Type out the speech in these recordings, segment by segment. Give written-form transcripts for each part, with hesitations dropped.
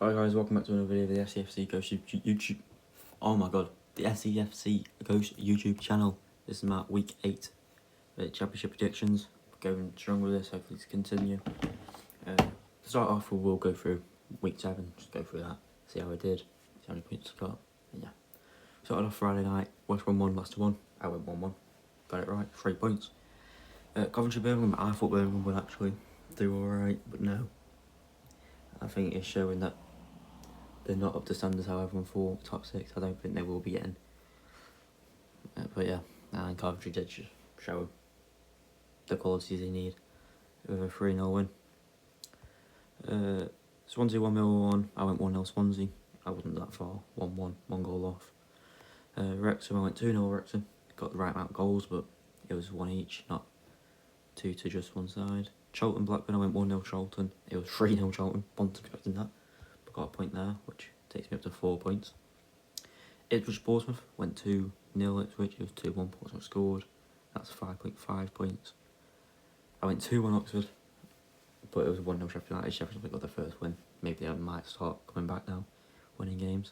Hi guys, welcome back to another video of the SEFC Ghost YouTube. Oh my god, the SEFC Ghost YouTube channel. This is my week 8 championship predictions. We're going strong with this, hopefully to continue. To start off, we'll go through week 7, just go through that, see how I did, see how many points I got, and yeah. Started off Friday night, West 1-1, Leicester 1, I went 1-1, got it right, 3 points. Coventry Birmingham, I thought Birmingham would actually do alright, but no. I think it's showing that they're not up to standards how everyone thought, top 6, I don't think they will be getting. But yeah, and Coventry did just show the qualities they need with a 3-0 win. Swansea 1-0 I went 1-0 Swansea, I wasn't that far, 1-1, 1 goal off. Wrexham, I went 2-0 Wrexham, got the right amount of goals, but it was 1 each, not 2 to just one side. Charlton Blackburn, I went 1-0 Charlton, it was 3-0 Charlton, wasn't expecting that, but got a point there, which takes me up to 4 points. Ipswich Portsmouth went 2-0 Ipswich, it was 2-1 Portsmouth scored, that's 5.5 points. I went 2-1 Oxford, but it was 1-0 Sheffield United. Sheffield United got their first win, maybe they might start coming back now, winning games.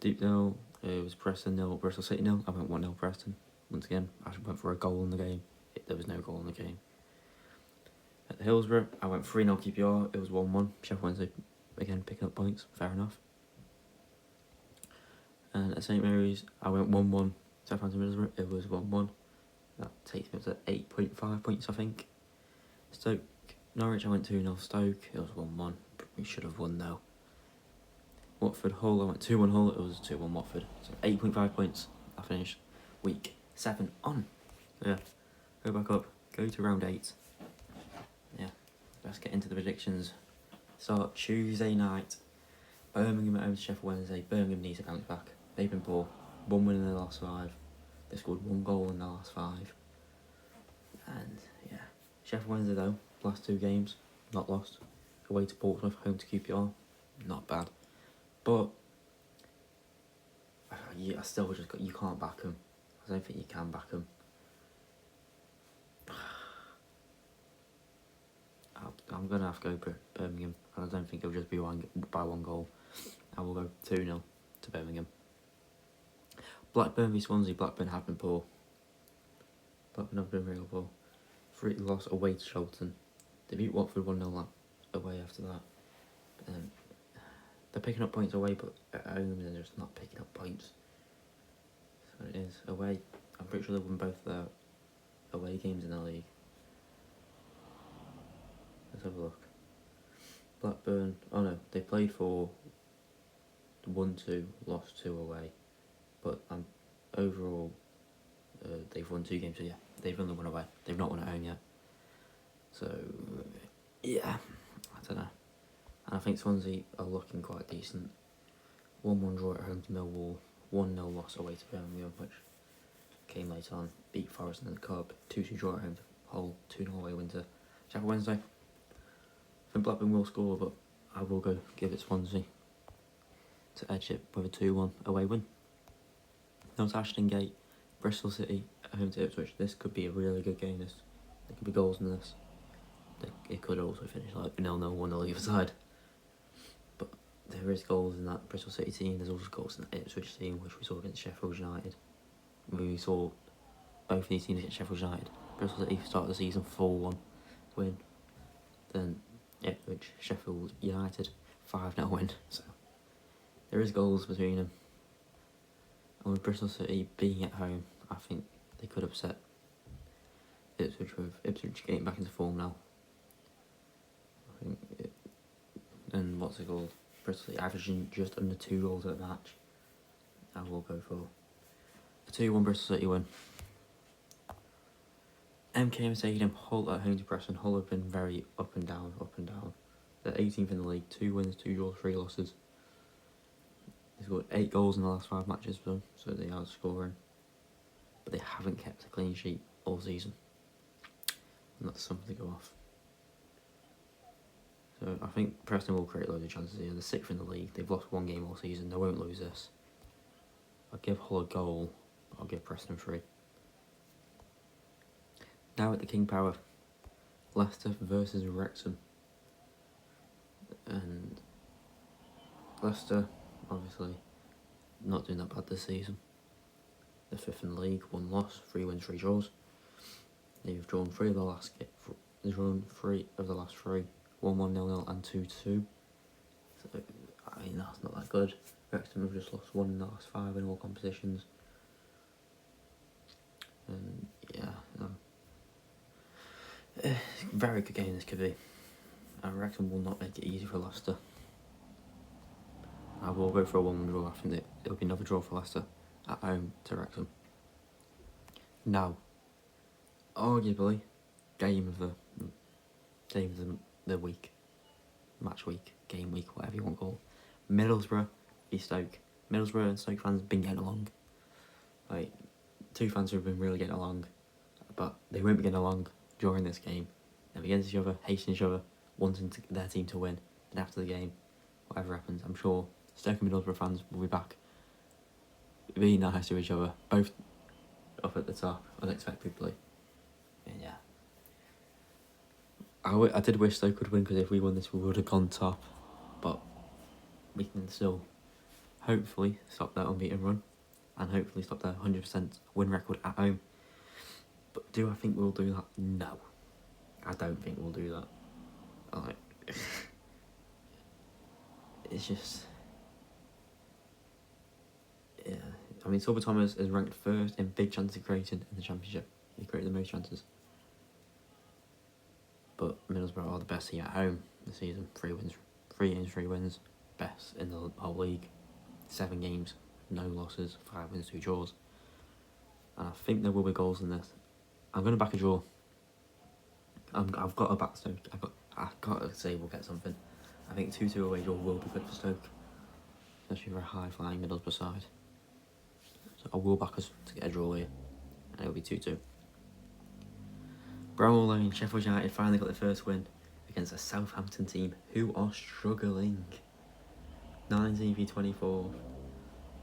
Deep 0, it was Preston 0, Bristol City 0, I went 1-0 Preston, once again, I went for a goal in the game, there was no goal in the game. At Hillsborough, I went 3-0 QPR, it was 1-1, Sheffield Wednesday again picking up points, fair enough. And at St Mary's, I went 1-1 Southampton Middlesbrough, it was 1-1, that takes me up to 8.5 points I think. Stoke Norwich, I went 2-0 Stoke, it was 1-1, we should have won though. Watford Hull, I went 2-1 Hull, it was 2-1 Watford, so 8.5 points, I finished week 7 on. So yeah, go back up, go to round 8. Yeah, let's get into the predictions. So Tuesday night, Birmingham at home to Sheffield Wednesday. Birmingham needs to bounce back, they've been poor, 1 win in their last 5, they scored 1 goal in their last 5. And yeah, Sheffield Wednesday though, last 2 games, not lost. Away to Portsmouth, home to QPR, not bad. But I still just you can't back them. I don't think you can back them. I'm gonna have to go Birmingham, and I don't think it'll just be by 1 goal. I will go 2-0 to Birmingham. Blackburn v Swansea. Blackburn have been poor. Blackburn have been real poor. 3 loss away to Charlton. They beat Watford 1-0 away after that. They're picking up points away, but at home they're just not picking up points. So it is away. I'm pretty sure they won both their away games in the league. Let's have a look. Blackburn, oh no, they played for 1-2, lost 2 away. But overall, they've won 2 games, so yeah, they've only won away. They've not won at home yet. So, yeah, I don't know. And I think Swansea are looking quite decent. 1-1 draw at home to Millwall, 1-0 loss away to Birmingham, which came later on. Beat Forest in the Cup, 2-2 draw at home to Hull, 2-0 away win to Sheffield Wednesday. I think Blackburn will score, but I will go give it Swansea to edge it with a 2-1 away win. Now to Ashton Gate, Bristol City at home to Ipswich. This could be a really good game. There could be goals in this. It could also finish like 0-0, 1-0 either side. But there is goals in that Bristol City team. There's also goals in the Ipswich team, which we saw against Sheffield United. We saw both of these teams against Sheffield United. Bristol City started the season 4-1 win. Then Ipswich, Sheffield United 5-0 win. So there is goals between them. And with Bristol City being at home, I think they could upset Ipswich, with Ipswich getting back into form now. I think and what's it called? Bristol City averaging just under 2 goals at a match. I will go for a 2-1 Bristol City win. MK Stadium, Hull at home to Preston. Hull have been very up and down. They're 18th in the league, 2 wins, 2 draws, 3 losses. They scored 8 goals in the last 5 matches for them, so they are scoring. But they haven't kept a clean sheet all season. And that's something to go off. So I think Preston will create loads of chances here. They're 6th in the league. They've lost 1 game all season. They won't lose this. I'll give Hull a goal, but I'll give Preston 3. Now at the King Power, Leicester versus Wrexham. And Leicester, obviously, not doing that bad this season. They're 5th in the league, 1 loss, 3 wins, 3 draws. They've drawn 3 of the last 3, 1-1, 0-0 and 2-2. So, I mean, that's not that good. Wrexham have just lost 1 in the last 5 in all competitions. And yeah, very good game this could be. Wrexham will not make it easy for Leicester. I will go for a 1-1 draw. I think that it'll be another draw for Leicester at home to Wrexham. Now, arguably, game of the week, match week, game week, whatever you want to call it. Middlesbrough v Stoke. Middlesbrough and Stoke fans have been getting along. Like, 2 fans who have been really getting along, but they won't be getting along during this game. They'll be against each other, hating each other, wanting their team to win. And after the game, whatever happens, I'm sure Stoke and Middlesbrough fans will be back being nice to each other, both up at the top, unexpectedly. And yeah. I did wish Stoke could win, because if we won this we would have gone top, but we can still hopefully stop that unbeaten run and hopefully stop their 100% win record at home. But do I think we'll do that? No, I don't think we'll do that. Like, it's just, yeah. I mean, Silver Thomas is ranked 1st in big chances created in the Championship. He created the most chances. But Middlesbrough are the best team at home this season. 3 games, 3 wins. Best in the whole league. 7 games, no losses, 5 wins, 2 draws. And I think there will be goals in this. I'm going to back a draw. I've got to back Stoke. I've got to say we'll get something. I think 2-2 away draw will be good for Stoke, especially for a high-flying Middlesbrough side. So I will back us to get a draw here, and it'll be 2-2. Bramall Lane, Sheffield United finally got their first win against a Southampton team who are struggling. 19 v 24.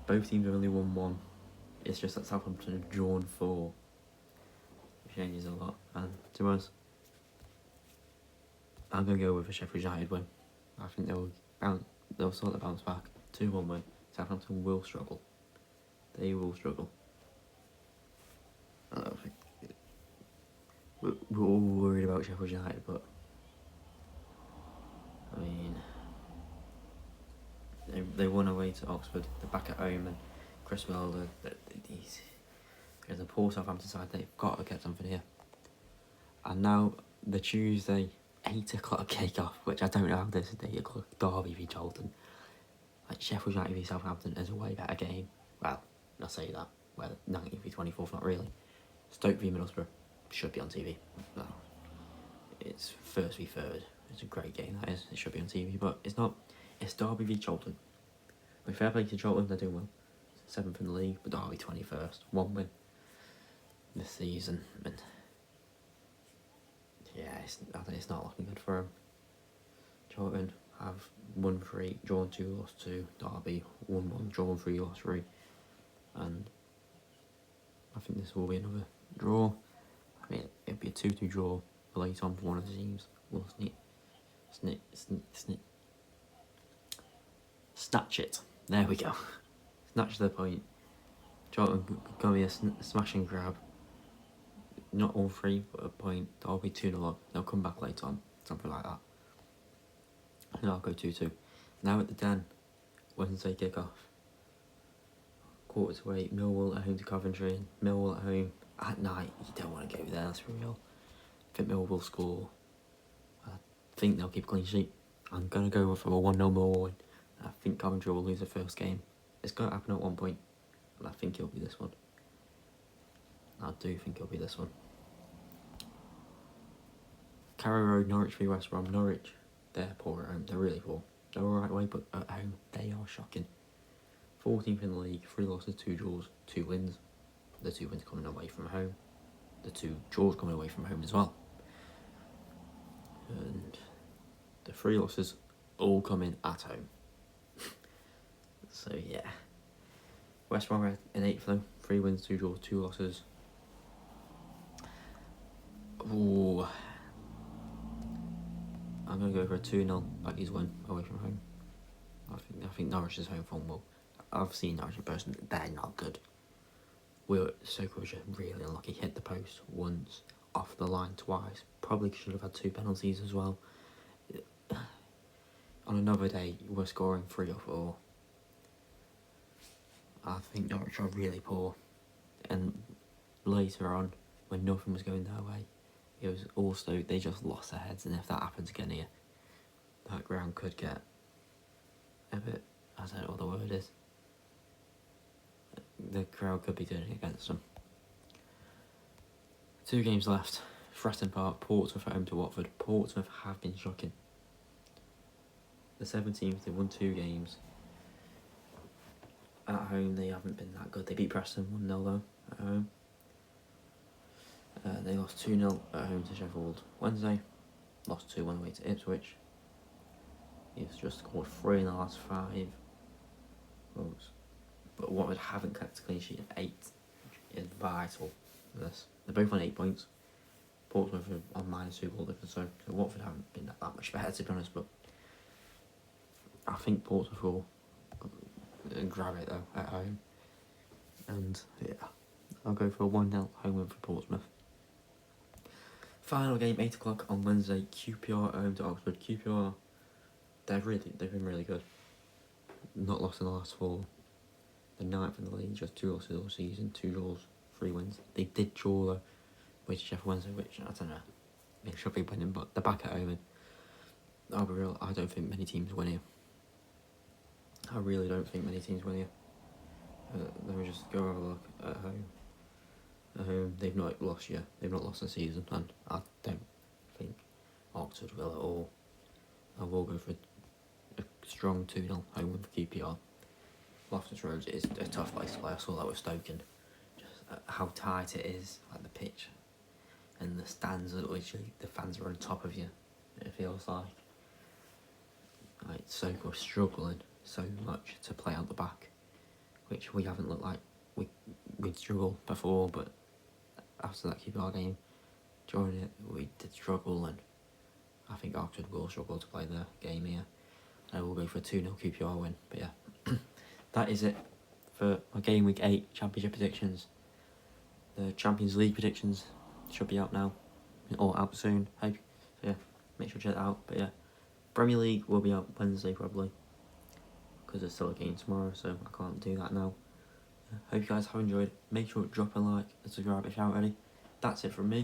Both teams have only won 1. It's just that Southampton have drawn 4. Which changes a lot. And to be honest, I'm going to go with a Sheffield United win. I think they'll sort of bounce back. 2-1 win. Southampton will struggle. They will struggle. I don't think we're all worried about Sheffield United, but I mean, they won away to Oxford. They're back at home, and Chris Wilder, there's a poor Southampton side. They've got to get something here. And now the Tuesday 8 o'clock kickoff, which I don't know how this is 8 o'clock. Derby v Charlton. Like, Sheffield United v Southampton is a way better game. Well, I'll say that. Well, 19 v 24, not really. Stoke v Middlesbrough should be on TV. No, it's 1st v 3rd. It's a great game, that is. It should be on TV, but it's not. It's Derby v Charlton. With fair play to Charlton, they're doing well. 7th in the league, but Derby 21st. 1 win this season. And yeah, it's not looking good for them. Charlton have won 3, drawn 2, lost 2. Derby 1-1, drawn 3, lost 3. And I think this will be another draw. I mean, it'll be a 2-2 draw late on for one of the teams. We'll snatch it. There we go. Snatch the point. Charlton gonna be a smash and grab. Not all 3, but a point. I'll be 2-0 up. They'll come back later on. Something like that. And I'll go 2-2. Now at the Den. Wednesday kickoff. 7:45. Millwall at home to Coventry. Millwall at home at night. You don't want to go there, that's real. I think Millwall will score. I think they'll keep a clean sheet. I'm going to go for a 1-0 Millwall win. I think Coventry will lose the first game. It's going to happen at one point, but I think it'll be this one. I do think it'll be this one. Carrow Road, Norwich v West Brom. Norwich, they're poor at home. They're really poor. They're alright way, but at home, they are shocking. 14th in the league, 3 losses, 2 draws, 2 wins. The 2 wins coming away from home. The 2 draws coming away from home as well. And the 3 losses all coming at home. So yeah. West Brom are in 8th though. 3 wins, 2 draws, 2 losses. Ooh. I'm going to go for a 2-0 Baggies win away from home. I think Norwich's home form will. I've seen Norwich in person, they're not good. Soko was just really unlucky, hit the post once, off the line twice, probably should have had 2 penalties as well. On another day, we're scoring 3 or 4. I think Norwich are really poor, and later on, when nothing was going their way, it was also, they just lost their heads, and if that happens again here, that ground could get a bit, I don't know what the word is, the crowd could be turning against them. 2 games left. Fratton Park, Portsmouth at home to Watford. Portsmouth have been shocking. The 17th, they won 2 games. At home, they haven't been that good. They beat Preston 1-0 though, at home. They lost 2-0 at home to Sheffield Wednesday. Lost 2-1 away to Ipswich. He's just scored 3 in the last 5 goals. But Watford haven't kept a clean sheet of 8, which is vital for this. They're both on 8 points. Portsmouth are on -2 goal difference, so Watford haven't been that much better, to be honest, but I think Portsmouth will grab it though at home. And yeah, I'll go for a 1-0 home win for Portsmouth. Final game, 8 o'clock on Wednesday, QPR at home to Oxford. QPR, they've been really good. Not lost in the last 4. The 9th in the league, just 2 losses all season, 2 draws, 3 wins. They did draw though with Sheffield Wednesday, which I don't know, they should be winning, but they're back at home. And I'll be real, I don't think many teams win here. I really don't think many teams win here. Let me just go have a look at home. They've not lost yet. They've not lost the season, and I don't think Oxford will at all. I will go for a strong 2-0 home win for QPR. Loftus Road is a tough place to play. I saw that with Stoke, and just how tight it is, like the pitch, and the stands are literally, the fans are on top of you. It feels like Stoke are struggling so much to play out the back, which we haven't looked like we'd struggle before, but after that QPR game, during it, we did struggle, and I think Oxford will struggle to play their game here. I will go for a 2-0 QPR win, but yeah, that is it for my Game Week 8 Championship predictions. The Champions League predictions should be out now, or out soon, hope. So yeah, make sure to check that out, but yeah, Premier League will be out Wednesday probably, because there's still a game tomorrow, so I can't do that now. Hope you guys have enjoyed. Make sure to drop a like and subscribe if you haven't already. That's it from me.